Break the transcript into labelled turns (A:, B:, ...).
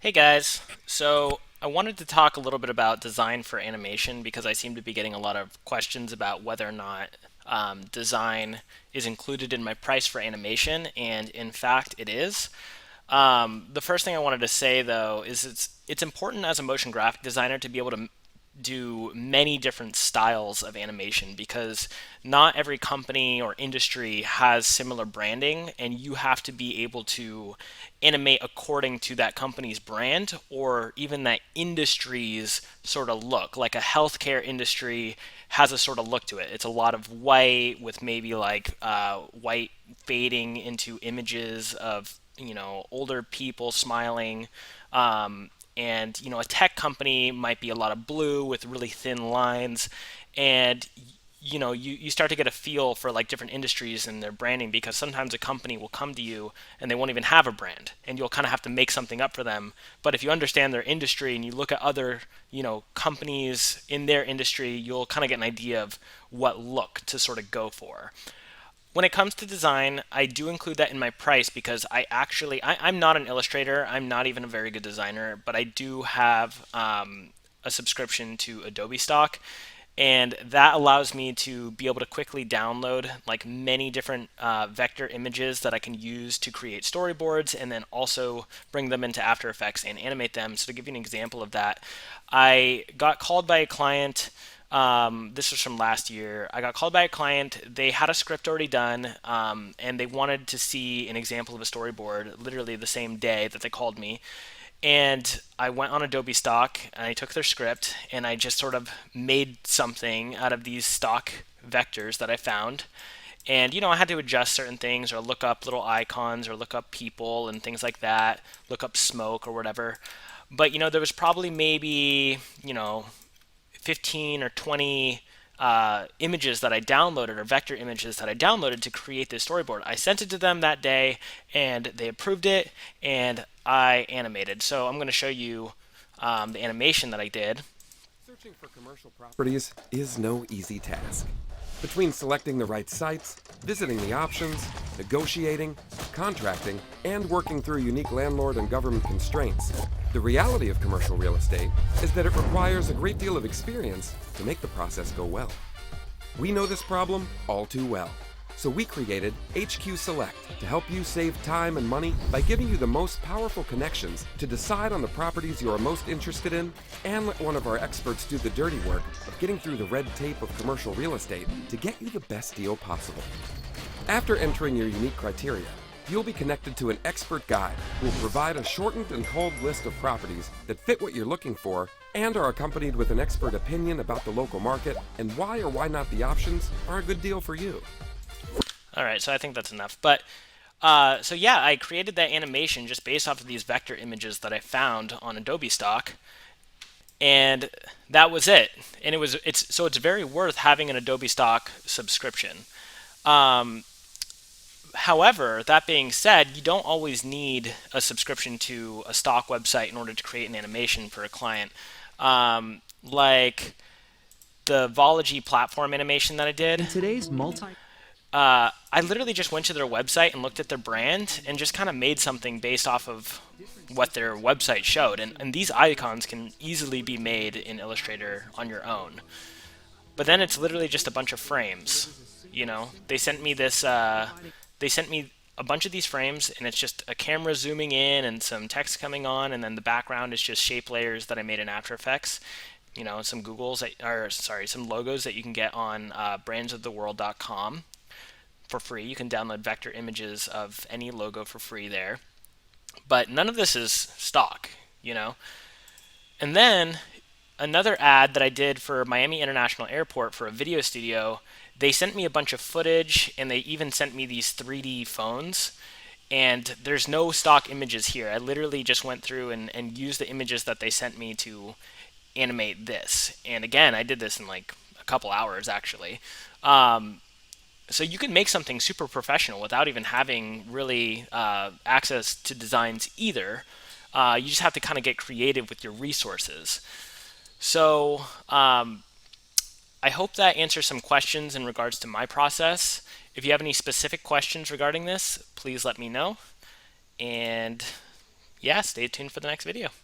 A: Hey guys, so I wanted to talk a little bit about design for animation because I seem to be getting a lot of questions about whether or not design is included in my price for animation, and in fact it is. The first thing I wanted to say though is it's important as a motion graphic designer to be able to do many different styles of animation because not every company or industry has similar branding, and you have to be able to animate according to that company's brand or even that industry's sort of look. Like a healthcare industry has a sort of look to it. It's a lot of white with maybe like white fading into images of older people smiling, and a tech company might be a lot of blue with really thin lines, and you start to get a feel for like different industries and their branding because sometimes a company will come to you and they won't even have a brand and you'll kind of have to make something up for them. But if you understand their industry and you look at other companies in their industry, you'll kind of get an idea of what look to sort of go for. When it comes to design, I do include that in my price because I'm not an illustrator. I'm not even a very good designer, but I do have a subscription to Adobe Stock, and that allows me to be able to quickly download like many different vector images that I can use to create storyboards and then also bring them into After Effects and animate them. So to give you an example of that, I got called by a client. This was from last year. I got called by a client. They had a script already done, and they wanted to see an example of a storyboard literally the same day that they called me. And I went on Adobe Stock and I took their script and I just sort of made something out of these stock vectors that I found. And I had to adjust certain things or look up little icons or look up people and things like that, look up smoke or whatever. But there was probably maybe 15 or 20 images that I downloaded or vector images that I downloaded to create this storyboard. I sent it to them that day and they approved it and I animated. So I'm going to show you the animation that I did.
B: Searching for commercial properties is no easy task. Between selecting the right sites, visiting the options, negotiating, contracting, and working through unique landlord and government constraints, the reality of commercial real estate is that it requires a great deal of experience to make the process go well. We know this problem all too well. So we created HQ Select to help you save time and money by giving you the most powerful connections to decide on the properties you are most interested in and let one of our experts do the dirty work of getting through the red tape of commercial real estate to get you the best deal possible. After entering your unique criteria, you'll be connected to an expert guide who will provide a shortened and culled list of properties that fit what you're looking for and are accompanied with an expert opinion about the local market and why or why not the options are a good deal for you.
A: All right, so I think that's enough. But so yeah, I created that animation just based off of these vector images that I found on Adobe Stock, and that was it. And it's very worth having an Adobe Stock subscription. Um, However, that being said, you don't always need a subscription to a stock website in order to create an animation for a client. Like the Vology platform animation that I
C: In
A: did,
C: today's multi
A: I literally just went to their website and looked at their brand and just kind of made something based off of what their website showed. And these icons can easily be made in Illustrator on your own. But then it's literally just a bunch of frames. They sent me they sent me a bunch of these frames, and it's just a camera zooming in and some text coming on, and then the background is just shape layers that I made in After Effects. Some some logos that you can get on brandsoftheworld.com for free. You can download vector images of any logo for free there. But none of this is stock, you know? And then another ad that I did for Miami International Airport for a video studio, they sent me a bunch of footage and they even sent me these 3D phones. And there's no stock images here. I literally just went through and used the images that they sent me to animate this. And again, I did this in like a couple hours actually. Um, so you can make something super professional without even having really access to designs either. You just have to kind of get creative with your resources. So I hope that answers some questions in regards to my process. If you have any specific questions regarding this, please let me know. And yeah, stay tuned for the next video.